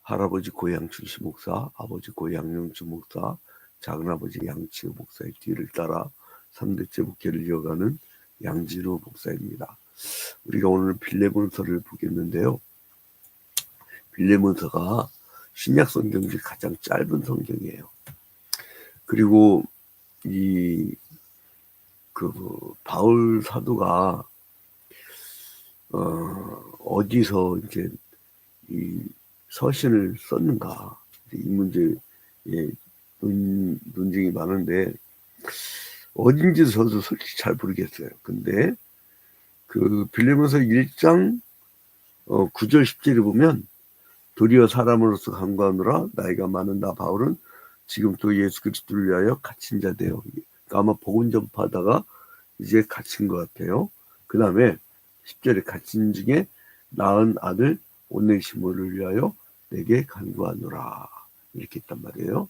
할아버지 고향 출시 목사, 아버지 고향 영주 목사, 작은아버지 양치우 목사의 뒤를 따라 3대째 목회를 이어가는 양진호 목사입니다. 우리가 오늘 빌레몬서를 보겠는데요. 빌레몬서가 신약 성경 중 가장 짧은 성경이에요. 그리고 바울 사도가 어디서 이제 이 서신을 썼는가, 이 문제에 논쟁이 많은데 어딘지 저도 솔직히 잘 모르겠어요. 근데 그 빌레몬서 1장 9절 10절에 보면 도리어 사람으로서 간구하노라 나이가 많은 나 바울은 지금 또 예수 그리스도를 위하여 갇힌 자 되어, 그러니까 아마 복음 전파하다가 이제 갇힌 것 같아요. 그 다음에 10절에 갇힌 중에 낳은 아들 오네시모를 위하여 내게 간구하노라 이렇게 했단 말이에요.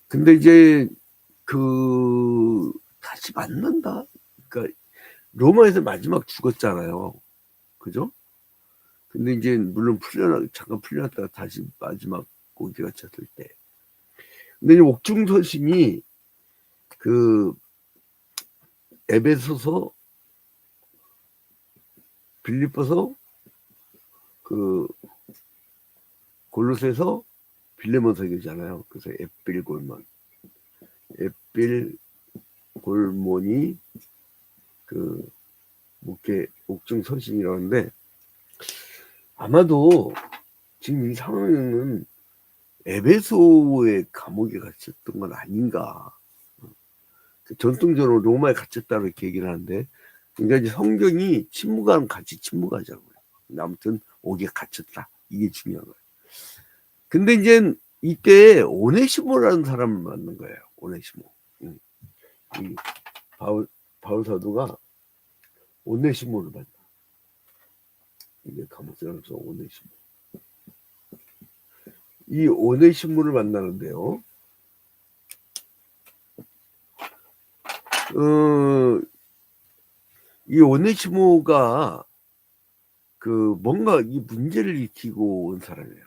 근데 이제 다시 만난다. 그러니까 로마에서 마지막 죽었잖아요. 그죠? 근데 이제 물론 잠깐 풀려났다가 다시 마지막 고기가 쳤을 때. 근데 이 옥중서신이 에베소서, 빌립보서, 골로새서, 빌레몬서이잖아요. 그래서 에필골몬이 목회 옥중서신이라고 하는데, 아마도 지금 이 상황은 에베소의 감옥에 갇혔던 건 아닌가. 전통적으로 로마에 갇혔다고 이렇게 얘기를 하는데, 그러니까 이제 성경이 침묵하는 같이 침묵하자고요. 아무튼 옥에 갇혔다. 이게 중요한 거예요. 근데 이제 이때 오네시모라는 사람을 만난 거예요. 오네시모. 이 바울 사도가 오네시모를 만나. 이게 감옥생활에서 오네시모. 이 오네시모를 만나는데요. 이 오네시모가 뭔가 이 문제를 일으키고 온 사람이에요.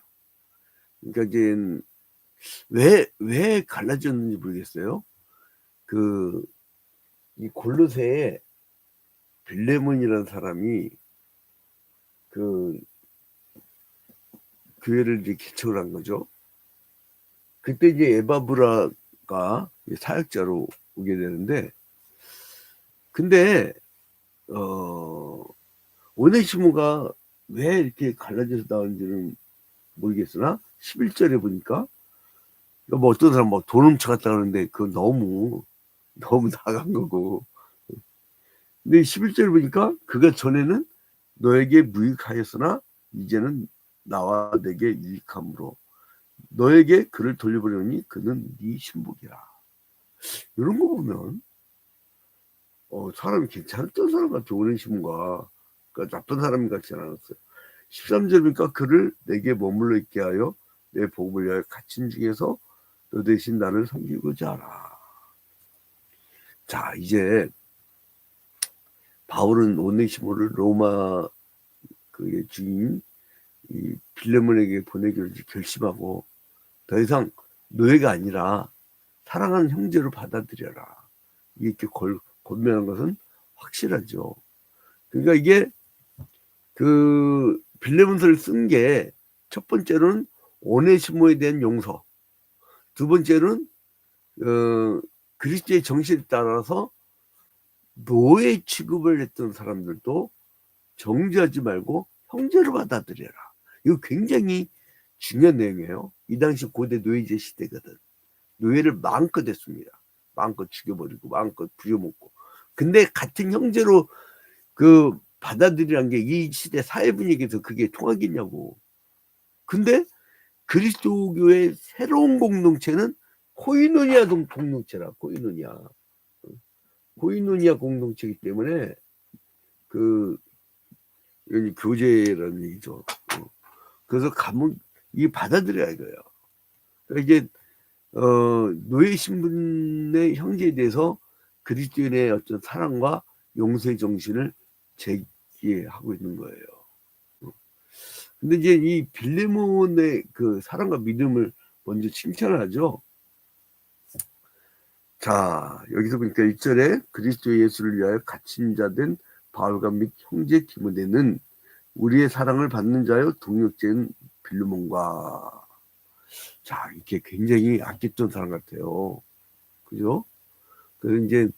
그러니까 이제 왜 갈라졌는지 모르겠어요. 이 골로새에 빌레몬이라는 사람이 교회를 이제 개척을 한 거죠. 그때 이제 에바브라가 사역자로 오게 되는데, 근데 오네시모가 왜 이렇게 갈라져서 나오는지는 모르겠으나 11절에 보니까 뭐 어떤 사람 돈 훔쳐갔다 그러는데 그건 너무 나간 거고. 근데 11절에 보니까 그가 전에는 너에게 무익하였으나 이제는 나와 내게 유익함으로 너에게 그를 돌려보려니 그는 네 신복이라. 이런 거 보면 사람이 괜찮았던 사람 같아. 오네시모가 나쁜 사람 같지 않았어요. 13절 보니까 그를 내게 머물러 있게 하여 내 복음을 위하여 갇힌 중에서 너 대신 나를 섬기고자 하라. 자, 이제 바울은 오네시모를 로마 주인 이 빌레몬에게 보내기로 결심하고 더 이상 노예가 아니라 사랑하는 형제로 받아들여라. 이렇게 권면한 것은 확실하죠. 그러니까 이게 빌레몬서를 쓴 게 첫 번째로는 오네시모에 대한 용서, 두 번째로는 그리스도의 정신에 따라서 노예 취급을 했던 사람들도 정죄하지 말고 형제로 받아들여라. 이거 굉장히 중요한 내용이에요. 이 당시 고대 노예제 시대거든. 노예를 마음껏 했습니다. 마음껏 죽여버리고 마음껏 부려먹고. 근데 같은 형제로 받아들이란 게 이 시대 사회 분위기에서 그게 통하겠냐고. 근데 그리스도교의 새로운 공동체는 코이노니아 공동체라. 코이노니아 공동체이기 때문에 이건 교제라는 얘기죠. 그래서 이 받아들여야 이거예요. 그러니까 이게 노예 신분의 형제에 대해서 그리스도인의 어떤 사랑과 용서의 정신을 제기하고 있는 거예요. 근데 이제 이 빌레몬의 그 사랑과 믿음을 먼저 칭찬을 하죠. 자, 여기서 보니까 1절에 그리스도 예수를 위하여 갇힌 자 된 바울과 및 형제 디모데는 우리의 사랑을 받는 자여 동역자인 빌레몬과, 자, 이게 굉장히 아꼈던 사람 같아요. 그죠? 그래서 이제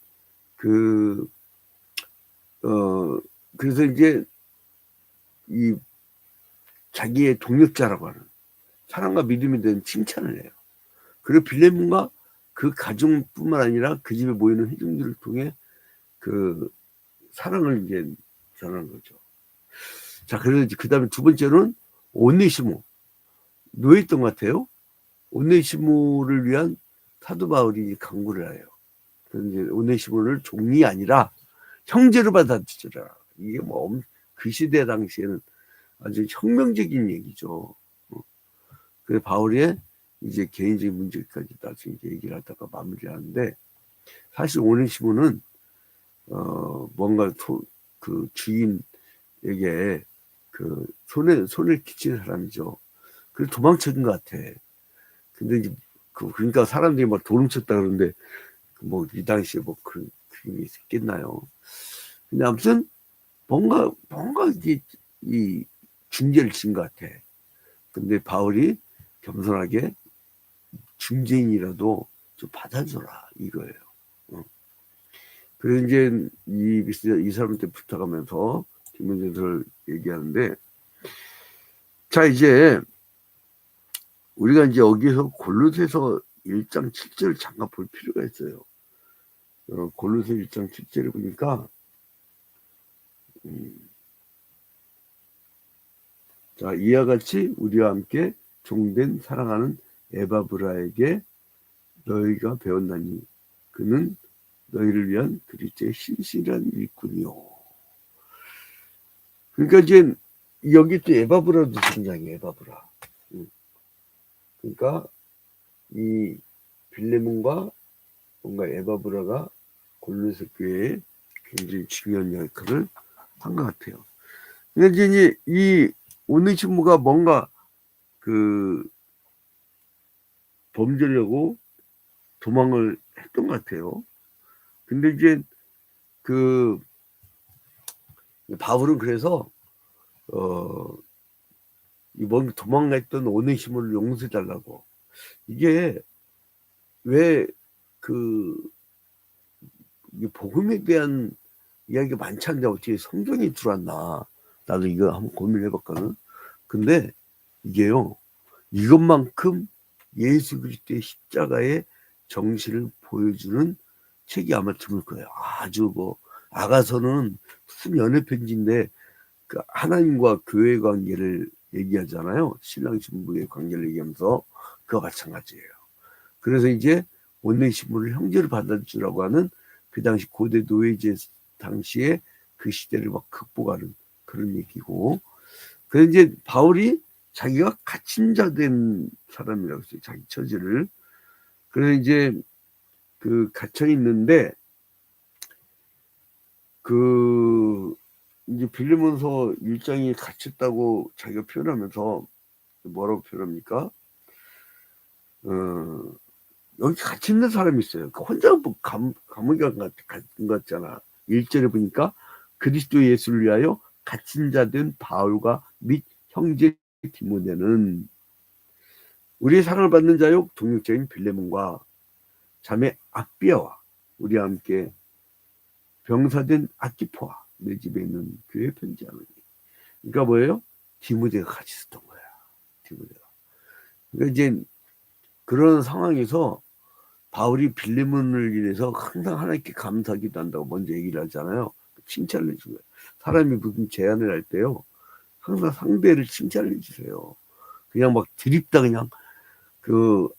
그래서 이제 이 자기의 동역자라고 하는 사랑과 믿음에 대한 칭찬을 해요. 그리고 빌레몬과 그 가정뿐만 아니라 그 집에 모이는 회중들을 통해 그 사랑을 이제 전하는 거죠. 자, 그래서 그 다음에 두 번째로는 오네시모, 노예했던 것 같아요. 오네시모를 위한 사도 바울이 강구를 해요. 그런데 오네시모를 종이 아니라 형제로 받아들여라. 이게 뭐 그 시대 당시에는 아주 혁명적인 얘기죠. 그 바울의 이제 개인적인 문제까지 나중에 얘기를 하다가 마무리하는데, 사실 오네시모는 뭔가 그 주인에게 그 손을 끼친 사람이죠. 그래서 도망친 것 같아. 근데 이제 그러니까 사람들이 막 도망쳤다 그러는데 뭐 이 당시에 뭐 그런 게 있겠나요? 근데 아무튼 뭔가 이 중재를 친 것 같아. 근데 바울이 겸손하게 중재인이라도 좀 받아줘라 이거예요. 그래서 이제 이 사람한테 부탁하면서 디모데를 얘기하는데, 자, 이제 우리가 이제 여기서 골로새서 1장 7절을 잠깐 볼 필요가 있어요. 골로새 1장 7절을 보니까 자, 이와 같이 우리와 함께 종된 사랑하는 에바브라에게 너희가 배웠나니 그는 너희를 위한 그리스도의 신실한 일꾼이요. 그러니까 이제 여기 또 에바브라도 등장해. 에바브라. 그러니까 이 빌레몬과 뭔가 에바브라가 골로새 교회에 굉장히 중요한 역할을 한 것 같아요. 근데 이제 이 오네시모가 뭔가 그 범죄려고 도망을 했던 것 같아요. 근데 이제 그 바울은 그래서 이번 도망갔던 오네시모를 용서해달라고. 이게 왜 복음에 대한 이야기가 많지 않은데 어떻게 성경이 들어왔나. 나도 이거 한번 고민해봤거든. 근데 이게요, 이것만큼 예수 그리스도의 십자가의 정신을 보여주는 책이 아마 드물 거예요. 아주 뭐 아가서는 무슨 연애 편지인데 그 하나님과 교회 관계를 얘기하잖아요. 신랑 신부의 관계를 얘기하면서 그와 마찬가지예요. 그래서 이제 오네시모를 형제로 받아주라고 하는 그 당시 고대 노예제 당시에 그 시대를 막 극복하는 그런 얘기고, 그래서 이제 바울이 자기가 갇힌 자 된 사람이라고 했어요. 자기 처지를. 그래서 이제 갇혀 있는데 이제 빌레몬서 1장이 갇혔다고 자기가 표현하면서 뭐라고 표현합니까? 여기 갇혀 있는 사람이 있어요. 혼자 감옥에 간 것 같잖아. 1절에 보니까 그리스도 예수를 위하여 갇힌 자 된 바울과 및 형제 디모데는 우리의 사랑을 받는 자요 동역자인 빌레몬과 자매 아비아와 우리와 함께 병사된 아키포와 내 집에 있는 교회 편지하노니. 그러니까 뭐예요? 디모데가 같이 있었던 거야. 디모데가. 그러니까 이제 그런 상황에서 바울이 빌레몬을 인해서 항상 하나님께 감사기도 한다고 먼저 얘기를 하잖아요. 칭찬을 해준 거예요. 사람이 무슨 제안을 할 때요, 항상 상대를 칭찬을 해주세요. 그냥 막 드립다 그냥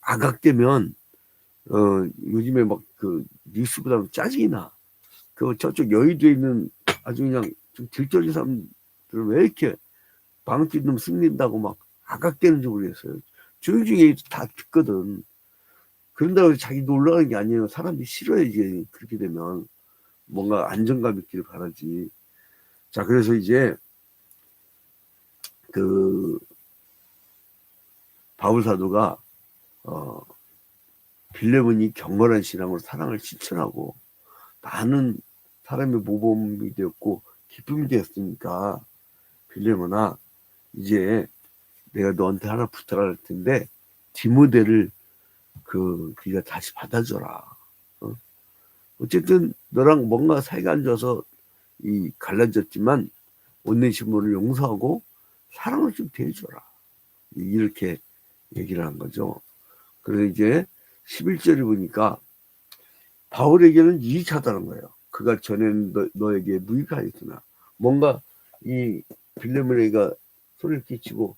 아각되면 요즘에 막 뉴스보다 짜증이 나. 저쪽 여의도에 있는 아주 그냥 좀 들떨린 사람들은 왜 이렇게 방귀 숨긴다고 막 아각대는지 모르겠어요. 조용히 다 듣거든. 그런다고 자기도 올라가는 게 아니에요. 사람들이 싫어야지. 그렇게 되면 뭔가 안정감 있기를 바라지. 자, 그래서 이제 그 바울 사도가 빌레몬이 경건한 신앙으로 사랑을 실천하고 많은 사람의 모범이 되었고 기쁨이 되었으니까 빌레몬아, 이제 내가 너한테 하나 부탁할 텐데 디모데를 네가 다시 받아줘라. 어쨌든 너랑 뭔가 사이가 안 좋아서 갈라졌지만 오네시모를 용서하고 사랑을 좀 대해줘라. 이렇게 얘기를 한 거죠. 그래서 이제 11절에 보니까 바울에게는 유익하다는 거예요. 그가 전에는 너에게 무익하였으나, 뭔가 이 빌레몬에게 소리를 끼치고,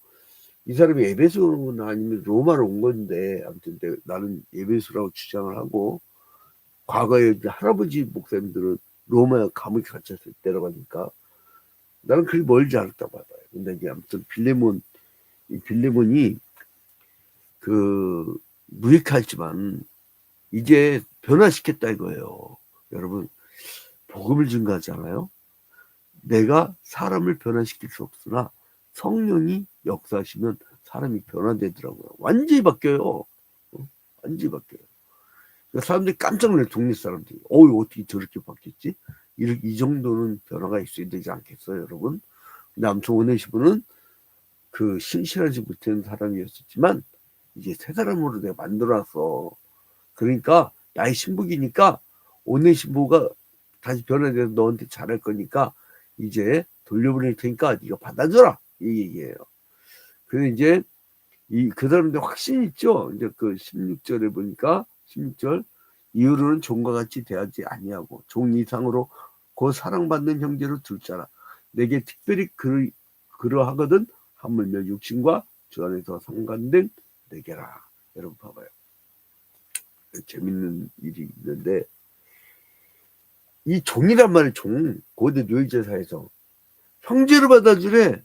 이 사람이 에베소 오는 건 아니면 로마로 온 건데, 아무튼 나는 에베소라고 주장을 하고, 과거에 할아버지 목사님들은 로마에 감옥에 갇혔을 때라고 하니까 나는 그게 멀지 않았다고 봐요. 근데 이제 아무튼 빌레몬이 무익하지만 이제 변화시켰다 이거예요. 여러분, 복음을 증거하잖아요. 내가 사람을 변화시킬 수 없으나 성령이 역사하시면 사람이 변화되더라고요. 완전히 바뀌어요. 완전히 바뀌어요. 사람들이 깜짝 놀래. 동네 사람들이 어떻게 저렇게 바뀌었지? 이 정도는 변화가 있어야 되지 않겠어요, 여러분? 근데 아무튼 오네시모는 신실하지 못한 사람이었지만 이제 새 사람으로 내가 만들어놨어. 그러니까 나의 신복이니까 오네시모가 다시 변화돼서 너한테 잘할 거니까 이제 돌려보낼 테니까 네가 받아줘라, 이 얘기예요. 그래서 이제 그 사람들 확신 있죠. 이제 16절에 보니까 16절, 이후로는 종과 같이 대하지 아니하고 종 이상으로 곧 사랑받는 형제로 둘 자라. 내게 특별히 그러하거든 하물며 육신과 주 안에서 상관된 내게라. 여러분 봐봐요. 재밌는 일이 있는데, 이 종이란 말이 고대 노예제사에서 형제로 받아주래.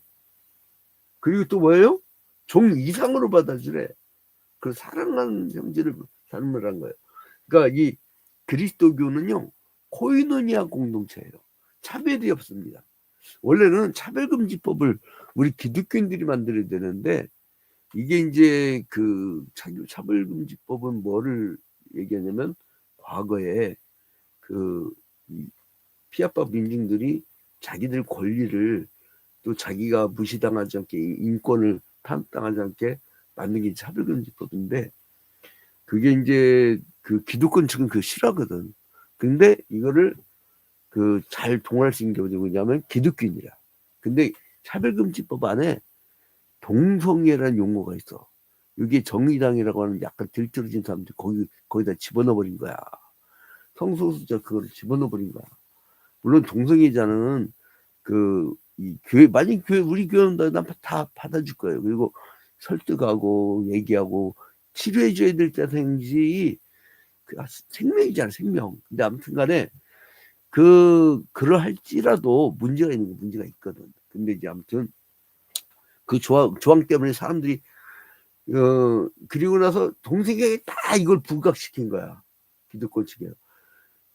그리고 또 뭐예요? 종 이상으로 받아주래. 그 사랑하는 형제를 닮으란 거예요. 그러니까 이 그리스도교는요, 코이노니아 공동체예요. 차별이 없습니다. 원래는 차별금지법을 우리 기독교인들이 만들어야 되는데, 이게 이제 차별금지법은 뭐를 얘기하냐면, 과거에 피아파 민중들이 자기들 권리를 또 자기가 무시당하지 않게 인권을 탄압당하지 않게 만든 게 차별금지법인데, 그게 이제 기독권 측은 싫어하거든. 근데 이거를 잘 동원할 수 있는 게 뭐냐면 기독교인이라. 근데 차별금지법 안에 동성애라는 용어가 있어. 이게 정의당이라고 하는 약간 들뜨러진 사람들이 거기다 집어넣어버린 거야. 성소수자 그거를 집어넣어버린 거야. 물론 동성애자는 이 교회, 만약 우리 교회는 다 받아줄 거예요. 그리고 설득하고 얘기하고 치료해줘야 될 때든지 생명이잖아, 생명. 근데 아무튼 간에 그러할지라도 문제가 있거든. 근데 이제 아무튼 조항 때문에 사람들이 그리고 나서 동성애에 다 이걸 부각시킨 거야, 기독권 측에.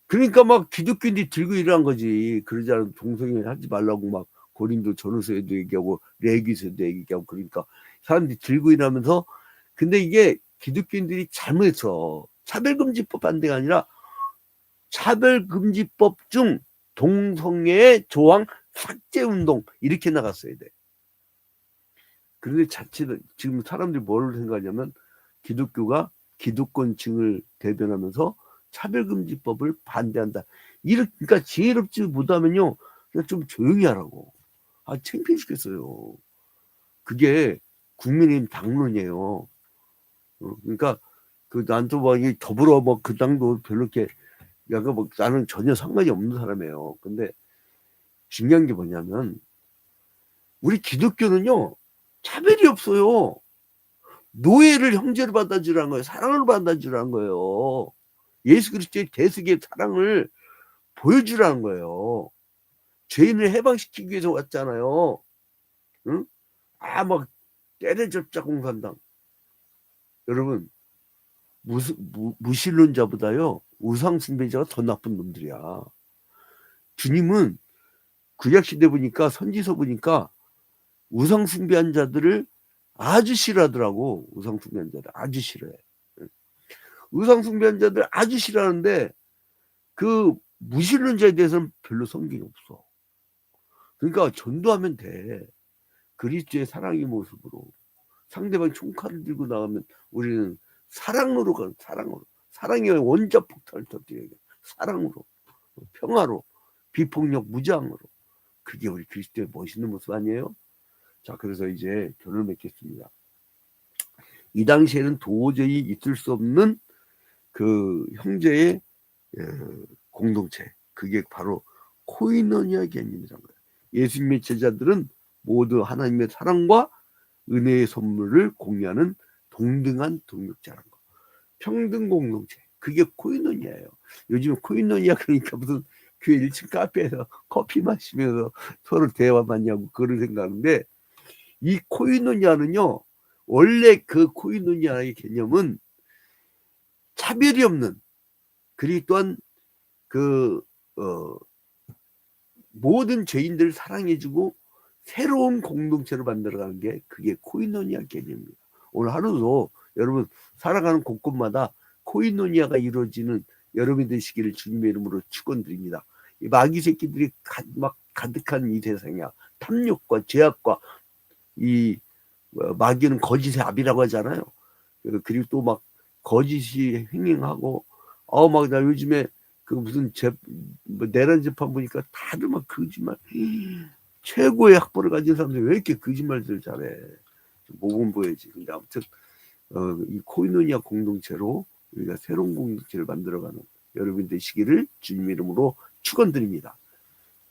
그러니까 막 기독교인들이 들고 일어난 거지. 그러지 않으면 동성애 하지 말라고 막 고린도 전후서에도 얘기하고 레위기서에도 얘기하고, 그러니까 사람들이 들고 일어나면서, 근데 이게 기독교인들이 잘못해서 차별금지법 반대가 아니라 차별금지법 중 동성애 조항 삭제운동 이렇게 나갔어야 돼. 그런데 지금 사람들이 뭘 생각하냐면 기독교가 기독권층을 대변하면서 차별금지법을 반대한다. 그러니까 지혜롭지 못하면요, 그냥 좀 조용히 하라고. 창피해 죽겠어요. 그게 국민의힘 당론이에요. 그러니까 난또 더불어 그 당도 별로 이렇게 나는 전혀 상관이 없는 사람이에요. 근데 중요한 게 뭐냐면 우리 기독교는요, 차별이 없어요. 노예를 형제로 받아주라는 거예요. 사랑을 받아주라는 거예요. 예수 그리스도의 대속의 사랑을 보여주라는 거예요. 죄인을 해방시키기 위해서 왔잖아요. 응? 막 때려잡자 공산당. 여러분, 무신론자보다요, 우상숭배자가 더 나쁜 놈들이야. 주님은 구약시대 보니까, 선지서 보니까 우상 숭배한 자들을 아주 싫어하더라고. 우상 숭배한 자들 아주 싫어해. 우상 숭배한 자들 아주 싫어하는데 그 무신론자에 대해서는 별로 성경이 없어. 그러니까 전도하면 돼. 그리스도의 사랑의 모습으로. 상대방 총칼을 들고 나가면 우리는 사랑으로 가는, 사랑으로. 사랑의 원자 폭탄을 터뜨려야 돼. 사랑으로. 평화로. 비폭력 무장으로. 그게 우리 그리스도의 멋있는 모습 아니에요? 자, 그래서 이제 결론을 맺겠습니다. 이 당시에는 도저히 있을 수 없는 그 형제의 공동체. 그게 바로 코이노니아 개념이란 거예요. 예수님의 제자들은 모두 하나님의 사랑과 은혜의 선물을 공유하는 동등한 동력자란 거. 평등 공동체. 그게 코이노니아예요. 요즘 코이노니아 그러니까 무슨 교회 1층 카페에서 커피 마시면서 서로 대화만 하고 그런 생각하는데 이 코이노니아는요. 원래 그 코이노니아의 개념은 차별이 없는 그리고 또한 그 모든 죄인들을 사랑해주고 새로운 공동체를 만들어가는 게 그게 코이노니아 개념입니다. 오늘 하루도 여러분 살아가는 곳곳마다 코이노니아가 이루어지는 여러분이 되시기를 주님의 이름으로 축원드립니다. 이 마귀 새끼들이 막 가득한 이 세상이야. 탐욕과 죄악과 이 마귀는 거짓의 압이라고 하잖아요. 그리고 또 막 거짓이 횡행하고 막 나 요즘에 그 무슨 내란 재판 보니까 다들 막 거짓말 최고의 학벌을 가진 사람들이 왜 이렇게 거짓말들 잘해. 모범보여지. 근데 아무튼 이 코이노니아 공동체로 우리가 새로운 공동체를 만들어가는 여러분 되시기를 주님 이름으로 축원드립니다.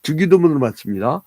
주기도문으로 마칩니다.